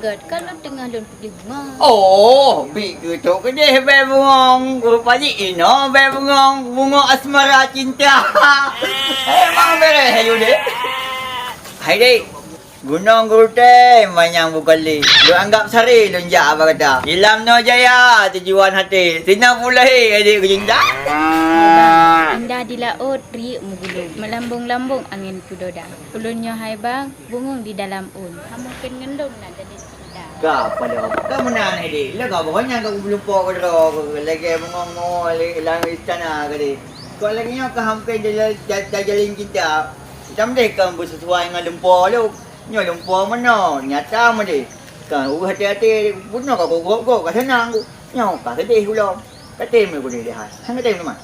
agad kalau tengah lon pergi bunga. Oh, big gitu ke dia bengong. Rupanya ino bengong bunga asmara cinta. Emang beres ayo deh. Hai dek. Gunung Gurute manyang bukali. Lu anggap sari lu jak apa kata. Ilam no jaya tujuan hati. Sina pulai adik kejinta. Indah di laut, riuk menggulung. Melambung-lambung angin kudoda. Ulunnya hai bang, bungung di dalam un. Kamu kan ngendong nak jadi indah. Kapa dah? Kamu nak ni dek. Lah kau banyak kau belum pok kau lagi bengong lang istana ke dek. Kau lagi nya kau hampir jajalin kita. Macam dek kau bersesuai dengan lumpur lu. Nyo lumpur mana? Nyata mana dek. Kau hati-hati bunuh kau gok kat sana aku. Nyo kau sedih pula. Katim aku ni dia. Hang katim mana?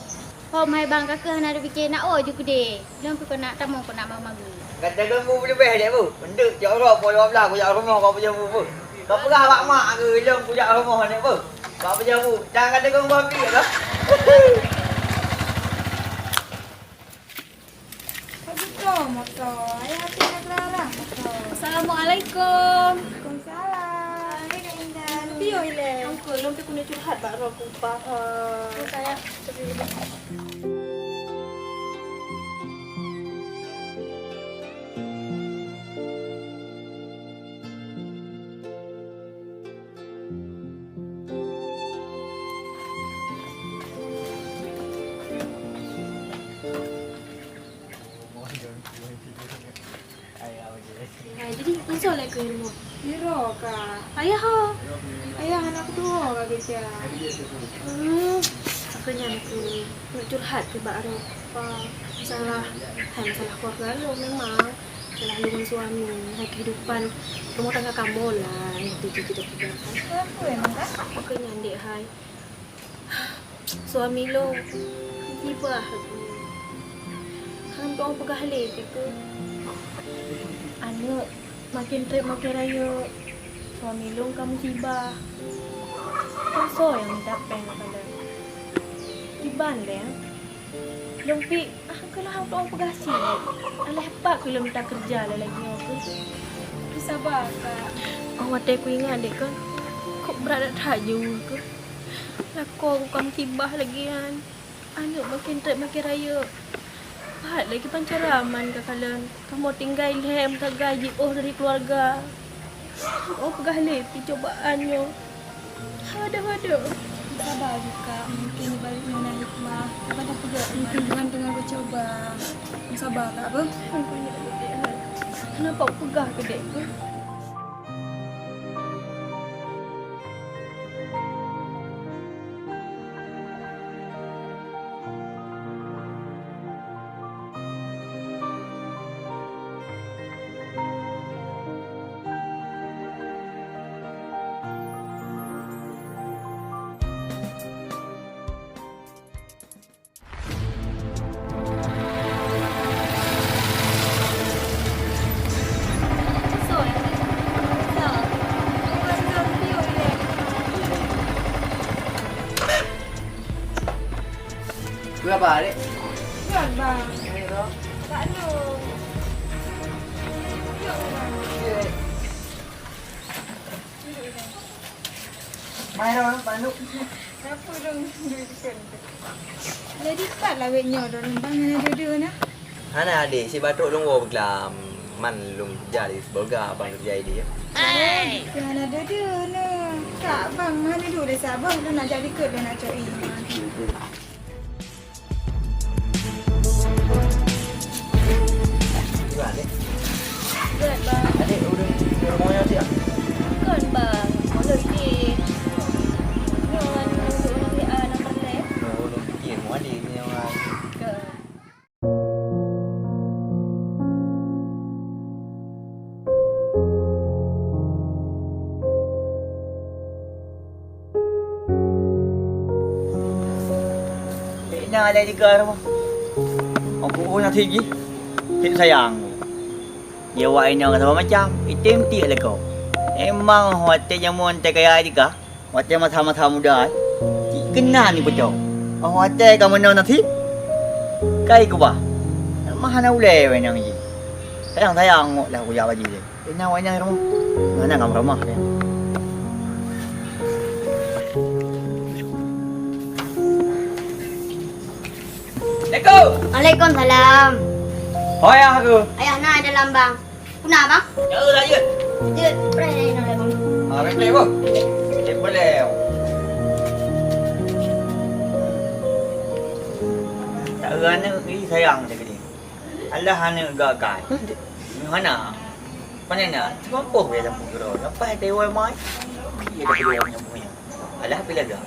Oh, mai bang kakak nak ada fikir nak oh je gede. Belum kau nak tamu kau nak mama gu. Kata ganggu lebih dek bu. Benduk jak orang puluh belah aku jak rumah kau punya bu. Kau perah mak mak ke jom aku jak rumah ni bu. Kau punya bu. Jangan kata ganggu api dah. Motor, motor. Ayah hati nak larang motor. Assalamualaikum. Waalaikumsalam. Hai Kak Indah. Piyo ile? Uncle, belum kena curhat bak roh kupah. Saya Jadi insya Allah ke rumah. Biro Kak. Ayah ha. Ayah anak kedua Kak Gesya. Akhirnya aku nak curhat ke bak roh kupah. Masalah keluarga lu memang. Masalah lu dengan suami. Hai kehidupan rumah tangga kamu lah. Yang kita pikirkan. Aku emang Kak. Akhirnya adik hai. Suami lu tiba aku. Hang tu orang pegah lebih ke. Anak makin trip makin raya. Suami lu kamu tiba. Kau yang minta pen pada. Tiban deh. Lumpi, kalau hang tu orang pegah sih. Alah apa aku lu minta kerja lah lagi aku. Sabar Kak. Oh, waktu aku ingat dek kan. Kau berada tajuk ke. Aku kamu tibah lagi kan. Anak makin trip makin raya. Pahat lagi pancaraman ke kalian. Kamu tinggal lem tak gaji dari keluarga. Oh pegah lepi cobaannya. Ada. Sabar juga. Mungkin balik mana hikmah. Apa dah juga mungkin Tuhan tengah bercoba. Sabar Kak apa? Kenapa aku pegah ke dek ke? Berapa dek? Tuan bang. Tak ada. Mai đâu panduk. Apa dong duitkan? Jadi pat lah weknya dorang bang ada dua nah. Hana adik si batuk lunggu beglam man lung jadi sebagai abang kerja dia. Jangan ada dua nah. Kak bang mana dulu dah sabar lu nak jadi ke dia nak cari. Juga adik. Berat bang. Adik udah rumahnya sih. Kan bang. Kalau ini. Jangan untuk orang dia nak perleh. Oh, udah fikir mau adik ni orang. Ke. Nak ada juga rumah. Aku nak tinggi. Tik sayang. Dia buat ini orang kata macam itim tik lah kau. Emang hotel yang mau hantar kaya juga. Hotel masa-masa muda. Kenal ni betul. Hotel kamu mana nanti? Kai ku bah. Mana boleh wenang je. Sayang lah aku jawab je. Ini awaknya rumah. Mana kamu rumah dia? Assalamualaikum. Waalaikumsalam. Oh ya aku. Ayah nak dalam bang. Kuna bang? Jauh lah je. Dia pernah nak dalam bang. Boleh bang. Boleh. Tak rana ni sayang dia ni. Allah hana gagal. Mana? Mana nak? Mampu dia lampu gerak. Lepas dewa mai. Dia dah keluar punya. Alah bila dah.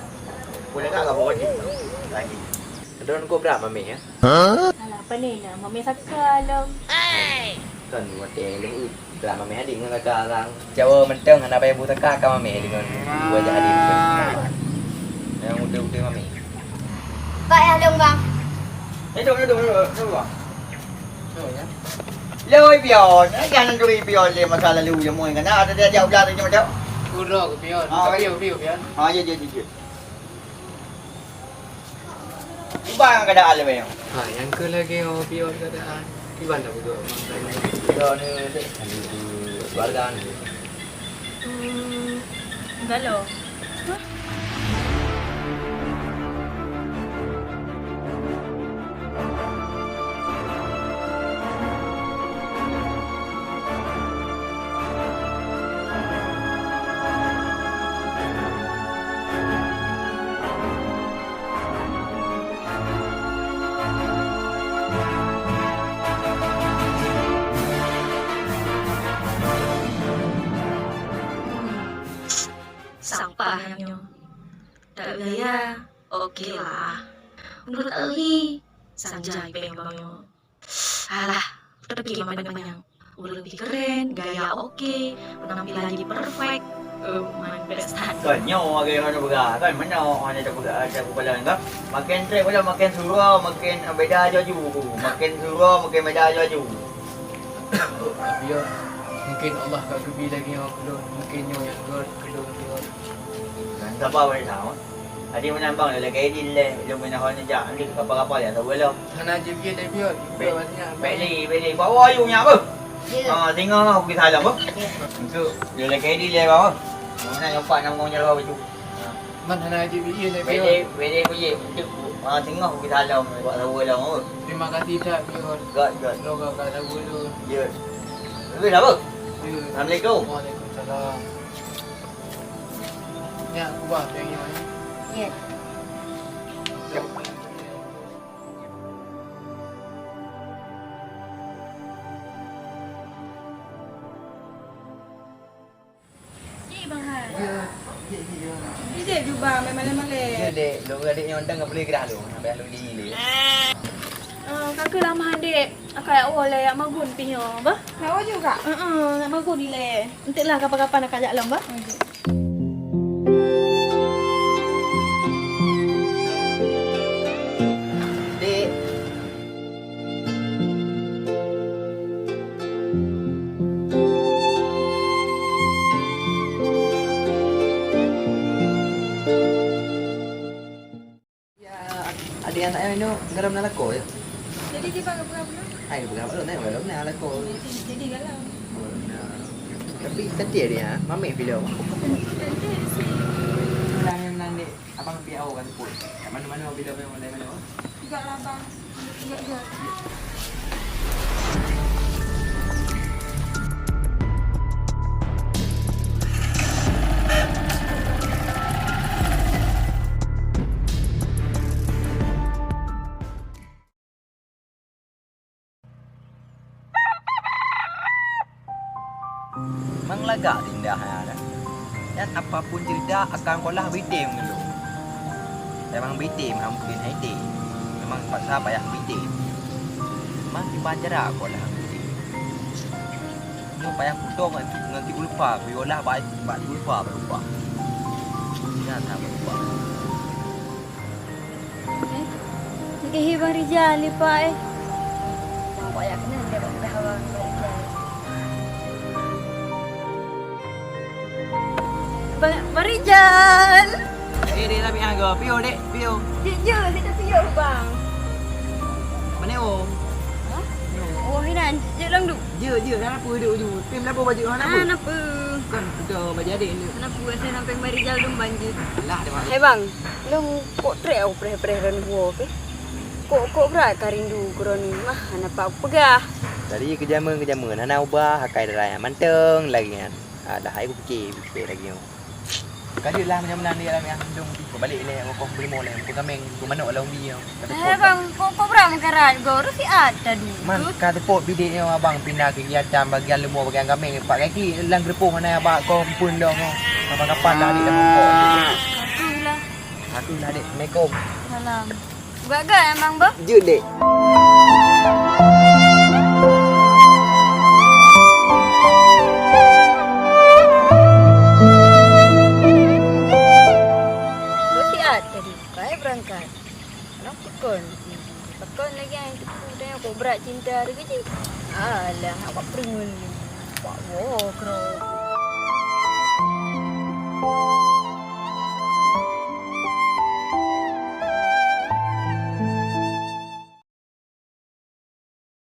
Boleh tak kau buat lagi. Drone kau berapa mami ya? Alah, apa ni nak? Mami sakalam. Kan buat yang lu berapa mami hadir dengan kakak orang. Jawa menteng anak bayar buta kakak mami dengan dua jadi. Yang udah mami. Kak ayah dalam bang. Duduk. Lôi biểu, gan lôi biểu lên mà sao là lưu cho mọi người nào để đeo ra thì nhưng mà đeo. Kurang ke pion? Pion. Iya. Ibang keadaan le bang. Ha, yang ke lagi pion keadaan. Di mana betul? Kalau ni Keluarga ni. Galau. Sampahnya. Tak gaya. Okey lah. Menurut Ali, sanjay pembangnya. Alah, pergi banyak-banyak. Udah lebih keren, gaya okey, penampilan jadi perfect. Man best start. kan nyawa ke mana berah kan mana orang ada berah ada kepala kan makin trek pula makin surau makin beda jaju makin surau makin beda jaju Pion. Mungkin Allah kat kebi lagi yang kedua. Mungkin yang kedua pion. kan siapa boleh tahu ada menambang lagi edil le dia main hal ni jak ni apa-apa ya tahu belum Sana je pion dan pion. Pion banyak. beli bawa ayunya apa tengok aku kita salam apa itu dia lagi edil le bawa mana nampak nama nyerah baju Mana nak je pion dan pion. beli punya tengok aku kita salam buat tahu belum apa Terima kasih dah pion. gak Semoga kau tahu dulu. ya Weh apa Ya. Assalamualaikum Waalaikumsalam. Ni aku buat yang ni. Ya. Cik Bang Han. Ya. Cik juga malam-malam. Ya dek, lu adik yang undang boleh gerak lu. Sampai lu di le. Kakak lama dek. Akak boleh yak magun pinya, bah? Kau juga. Nak magun ni le. Entahlah kapan-kapan nak ajak lam, bah? Dek. Ya, adik anak yang ini garam nak lako ya. Jadi dia bang apa? Hai berapa lu nak garam nak lako. Jadi galau. Tapi tadi dia, mami bila. Nanti abang piau kan pun. Mana-mana bila mana. Juga lah bang. Juga. Menglagak tindak ada. Dan apapun cerita akan kolah bitim dulu. Memang bitim mungkin haiti. Memang paksa payah bitim. Memang dibacara kolah bitim. Mu payah putung nganti ulfa, biolah baik ulfa berupa. Ya tak berupa. Nikahi bang Rijal ni pak eh. Bapak yang kena dia bang Rijal. Bang Rijal. Dek tapi aga pio dek, pio. Dia tak piu bang. Mana oh? Oh hinan, dia lang du. Je dah apa duk tu. Tim apa baju hang apa? Kenapa? Kan kita baju adik ni. Kenapa saya sampai bang Rijal dum banjir? Lah dia. Hai bang, long kok trek au preh-preh ran gua ke? Kok berat ka rindu koroni mah nampak pegah. Tadi kejama hana ubah hakai darai manteng lagi kan. Dah hai aku fikir lagi. Kali lah macam ni dalam yang dong aku balik le aku beli mole aku kameng aku manuk lah umi yo. Bang, kok berat mengkarat go Rafi ada dulu. Man kata pot bidik ni abang pindah kegiatan bagian lemur bagian kameng pak kaki lang grepuh mana abang kau pun dah kau. Kapan-kapan dah adik dah mongkok. Itulah. Aku lah adik. Assalamualaikum. Salam. Gak emang bang? Je dek. Tadi saya berangkat. Anak Pekon lagi yang tipu dia kok berat cinta dia kerja. Alah, awak peringun. Pak wo kro.